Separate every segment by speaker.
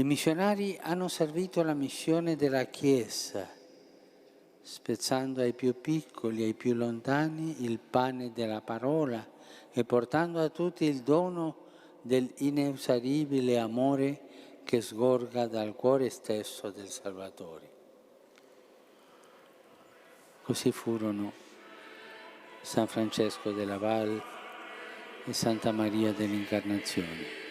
Speaker 1: I missionari hanno servito la missione della Chiesa, spezzando ai più piccoli e ai più lontani il pane della parola e portando a tutti il dono dell'inesauribile amore che sgorga dal cuore stesso del Salvatore. Così furono San Francesco della Val e Santa Maria dell'Incarnazione.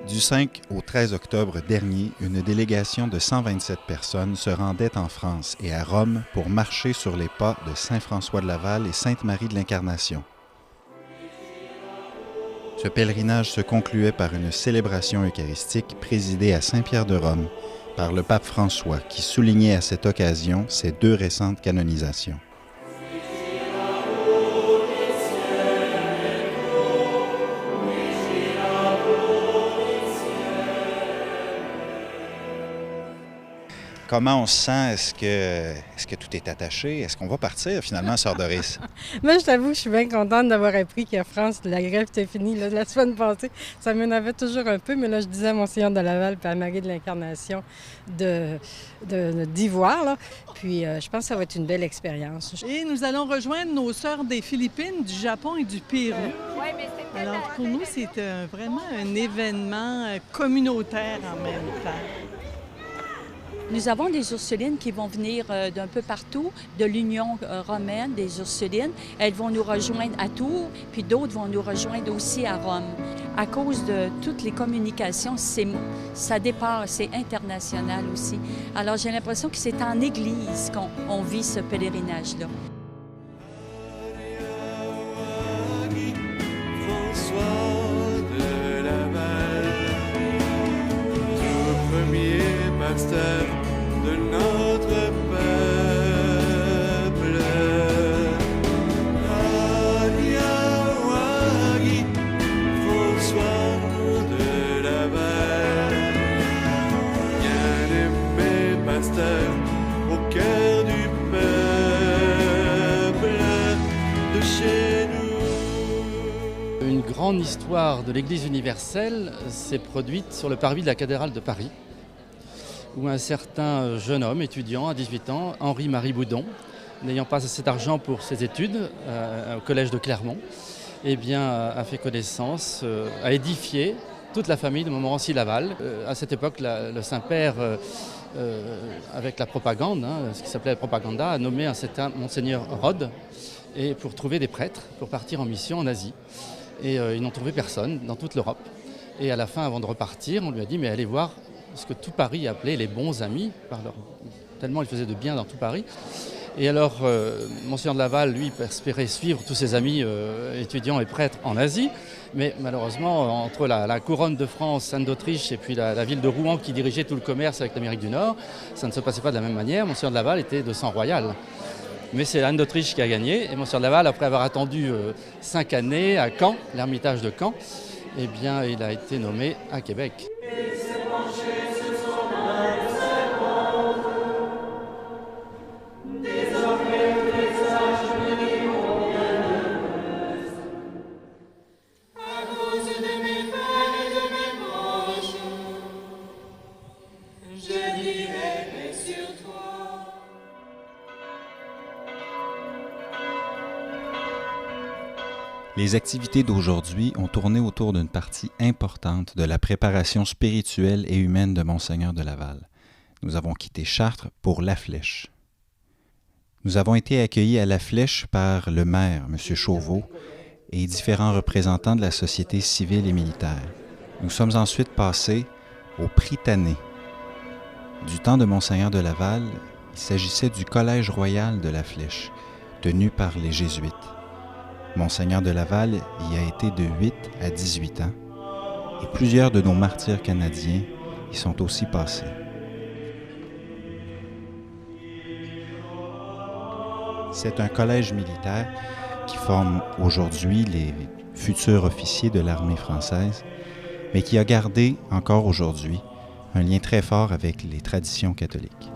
Speaker 2: Du 5 au 13 octobre dernier, une délégation de 127 personnes se rendait en France et à Rome pour marcher sur les pas de Saint François de Laval et Sainte Marie de l'Incarnation. Ce pèlerinage se concluait par une célébration eucharistique présidée à Saint-Pierre de Rome par le pape François qui soulignait à cette occasion ses 2 récentes canonisations. Comment on se sent? Est-ce que tout est attaché? Est-ce qu'on va partir finalement, Sœur Doris?
Speaker 3: Moi, je t'avoue, je suis bien contente d'avoir appris qu'en France, la grève était finie. Là, la semaine passée, ça m'énervait toujours un peu, mais là, je disais à Monseigneur de Laval et à Marie de l'Incarnation d'y voir. Là. Puis, je pense que ça va être une belle expérience.
Speaker 4: Et nous allons rejoindre nos sœurs des Philippines, du Japon et du Pérou. Alors, pour nous, c'est vraiment un événement communautaire en même temps.
Speaker 5: Nous avons des Ursulines qui vont venir d'un peu partout, de l'Union romaine des Ursulines. Elles vont nous rejoindre à Tours, puis d'autres vont nous rejoindre aussi à Rome. À cause de toutes les communications, ça dépasse, c'est international aussi. Alors j'ai l'impression que c'est en Église qu'on vit ce pèlerinage-là.
Speaker 6: François de Laval, tout premier pasteur de notre peuple. Aliawagi, François de Laval, bien-aimé pasteur au cœur du peuple de chez nous.
Speaker 7: Une grande histoire de l'Église universelle s'est produite sur le parvis de la cathédrale de Paris, où un certain jeune homme étudiant à 18 ans, Henri-Marie Boudon, n'ayant pas assez d'argent pour ses études au collège de Clermont, eh bien, a fait connaissance, a édifié toute la famille de Montmorency-Laval. À cette époque, le Saint-Père, avec la propagande, ce qui s'appelait la propaganda, a nommé un certain Monseigneur Rode et pour trouver des prêtres pour partir en mission en Asie. Et ils n'ont trouvé personne dans toute l'Europe. Et à la fin, avant de repartir, on lui a dit « mais allez voir ce que tout Paris appelait les bons amis, tellement il faisait de bien dans tout Paris. » Et alors, Monseigneur de Laval, lui, espérait suivre tous ses amis étudiants et prêtres en Asie. Mais malheureusement, entre la couronne de France, Anne d'Autriche et puis la ville de Rouen qui dirigeait tout le commerce avec l'Amérique du Nord, ça ne se passait pas de la même manière. Monseigneur de Laval était de sang royal. Mais c'est Anne d'Autriche qui a gagné. Et Monseigneur de Laval, après avoir attendu 5 années à Caen, l'Ermitage de Caen, eh bien, il a été nommé à Québec.
Speaker 2: Les activités d'aujourd'hui ont tourné autour d'une partie importante de la préparation spirituelle et humaine de Monseigneur de Laval. Nous avons quitté Chartres pour La Flèche. Nous avons été accueillis à La Flèche par le maire, M. Chauveau, et différents représentants de la société civile et militaire. Nous sommes ensuite passés au Prytanée. Du temps de Monseigneur de Laval, il s'agissait du Collège royal de La Flèche, tenu par les Jésuites. Monseigneur de Laval y a été de 8 à 18 ans et plusieurs de nos martyrs canadiens y sont aussi passés. C'est un collège militaire qui forme aujourd'hui les futurs officiers de l'armée française, mais qui a gardé encore aujourd'hui un lien très fort avec les traditions catholiques.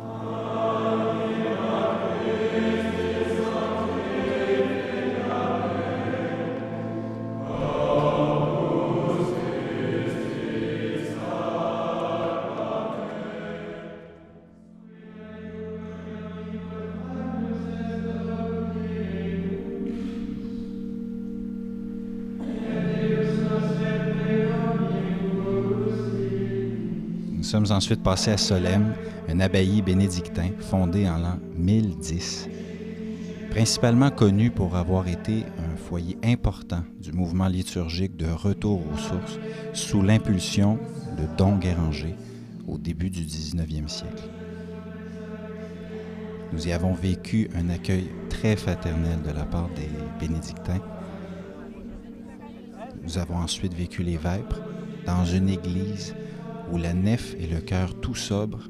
Speaker 2: sommes ensuite passés à Solesmes, une abbaye bénédictin fondée en l'an 1010. Principalement connu pour avoir été un foyer important du mouvement liturgique de retour aux sources sous l'impulsion de Don Guéranger au début du 19e siècle. Nous y avons vécu un accueil très fraternel de la part des bénédictins. Nous avons ensuite vécu les vêpres dans une église où la nef et le chœur tout sobre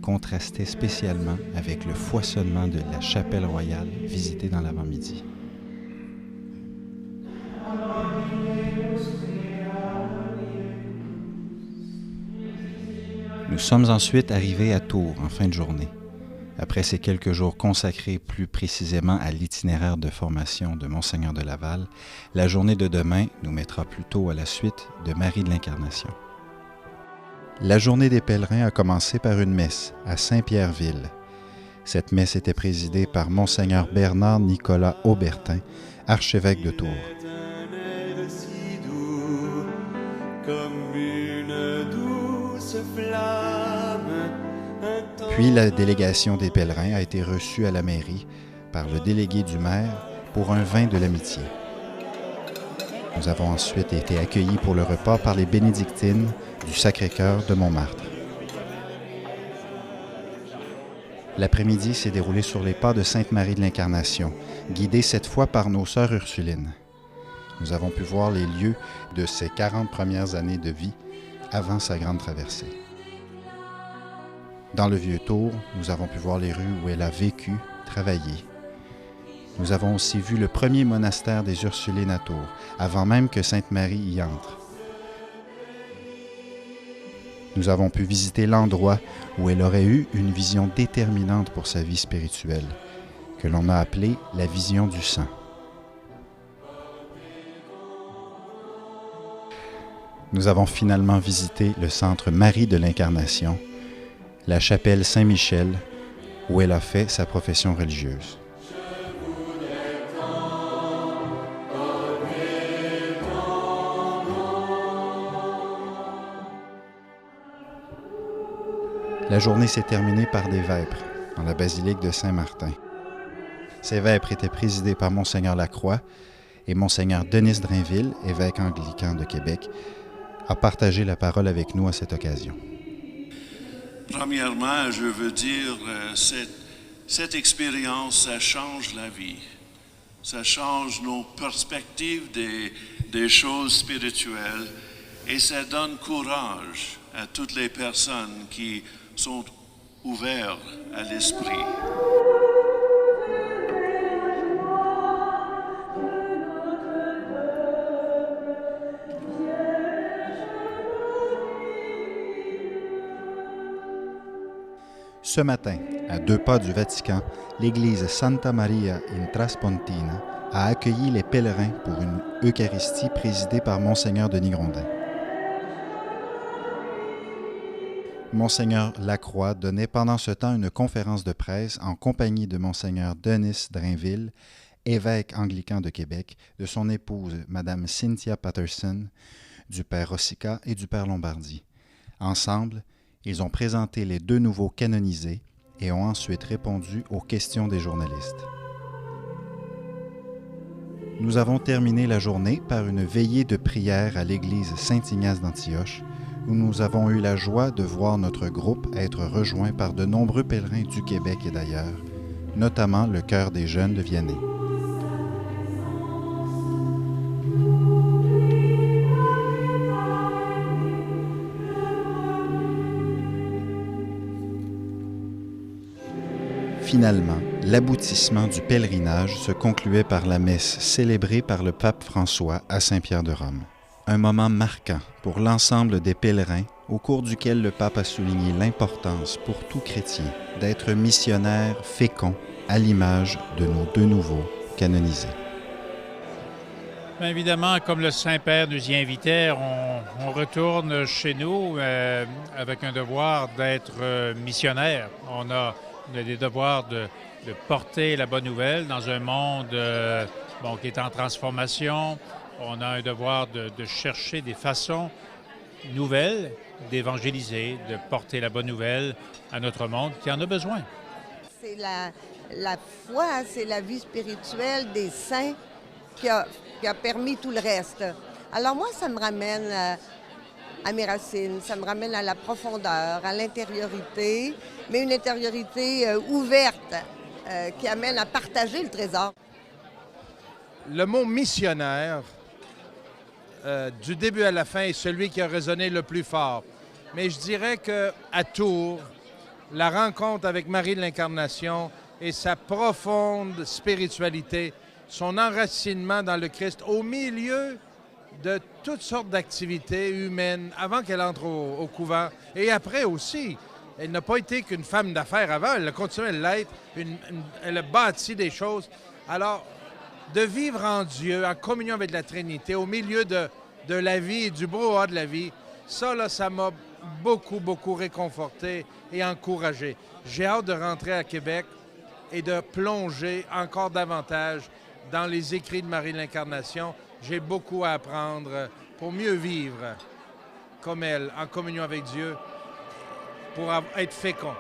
Speaker 2: contrastaient spécialement avec le foisonnement de la chapelle royale visitée dans l'avant-midi. Nous sommes ensuite arrivés à Tours en fin de journée. Après ces quelques jours consacrés plus précisément à l'itinéraire de formation de Monseigneur de Laval, la journée de demain nous mettra plutôt à la suite de Marie de l'Incarnation. La journée des pèlerins a commencé par une messe à Saint-Pierreville. Cette messe était présidée par Monseigneur Bernard Nicolas Aubertin, archevêque de Tours. Puis la délégation des pèlerins a été reçue à la mairie par le délégué du maire pour un vin de l'amitié. Nous avons ensuite été accueillis pour le repas par les bénédictines du Sacré-Cœur de Montmartre. L'après-midi s'est déroulé sur les pas de Sainte-Marie de l'Incarnation, guidée cette fois par nos sœurs Ursulines. Nous avons pu voir les lieux de ses 40 premières années de vie avant sa grande traversée. Dans le Vieux-Tour, nous avons pu voir les rues où elle a vécu, travaillé. Nous avons aussi vu le premier monastère des Ursulines à Tours, avant même que Sainte-Marie y entre. Nous avons pu visiter l'endroit où elle aurait eu une vision déterminante pour sa vie spirituelle, que l'on a appelée la vision du sang. Nous avons finalement visité le centre Marie de l'Incarnation, la chapelle Saint-Michel, où elle a fait sa profession religieuse. La journée s'est terminée par des vêpres dans la basilique de Saint-Martin. Ces vêpres étaient présidées par Monseigneur Lacroix et Monseigneur Denis Drainville, évêque anglican de Québec, a partagé la parole avec nous à cette occasion.
Speaker 8: Premièrement, je veux dire, cette expérience, ça change la vie. Ça change nos perspectives des choses spirituelles et ça donne courage à toutes les personnes qui sont ouvertes à l'esprit.
Speaker 2: Ce matin, à 2 pas du Vatican, l'église Santa Maria in Traspontina a accueilli les pèlerins pour une Eucharistie présidée par Monseigneur Denis Grondin. Monseigneur Lacroix donnait pendant ce temps une conférence de presse en compagnie de Monseigneur Denis Drainville, évêque anglican de Québec, de son épouse, Madame Cynthia Patterson, du père Rossica et du père Lombardi. Ensemble, ils ont présenté les 2 nouveaux canonisés et ont ensuite répondu aux questions des journalistes. Nous avons terminé la journée par une veillée de prière à l'église Saint-Ignace d'Antioche, où nous avons eu la joie de voir notre groupe être rejoint par de nombreux pèlerins du Québec et d'ailleurs, notamment le chœur des jeunes de Vianney. Finalement, l'aboutissement du pèlerinage se concluait par la messe célébrée par le pape François à Saint-Pierre de Rome. Un moment marquant pour l'ensemble des pèlerins, au cours duquel le pape a souligné l'importance pour tout chrétien d'être missionnaire fécond à l'image de nos 2 nouveaux canonisés.
Speaker 9: Bien évidemment, comme le Saint-Père nous y invitait, on retourne chez nous avec un devoir d'être missionnaire. On a des devoirs de porter la bonne nouvelle dans un monde qui est en transformation. On a un devoir de chercher des façons nouvelle, d'évangéliser, de porter la bonne nouvelle à notre monde qui en a besoin.
Speaker 10: C'est la foi, c'est la vie spirituelle des saints qui a permis tout le reste. Alors moi, ça me ramène à mes racines, ça me ramène à la profondeur, à l'intériorité, mais une intériorité ouverte qui amène à partager le trésor.
Speaker 11: Le mot missionnaire, du début à la fin, est celui qui a résonné le plus fort. Mais je dirais qu'à Tours, la rencontre avec Marie de l'Incarnation et sa profonde spiritualité, son enracinement dans le Christ au milieu de toutes sortes d'activités humaines avant qu'elle entre au couvent et après aussi. Elle n'a pas été qu'une femme d'affaires avant, elle a continué à l'être, elle a bâti des choses. Alors, de vivre en Dieu, en communion avec la Trinité, au milieu de la vie et du brouhaha de la vie, ça, là, ça m'a beaucoup, beaucoup réconforté et encouragé. J'ai hâte de rentrer à Québec et de plonger encore davantage dans les écrits de Marie de l'Incarnation. J'ai beaucoup à apprendre pour mieux vivre comme elle, en communion avec Dieu, pour être fécond.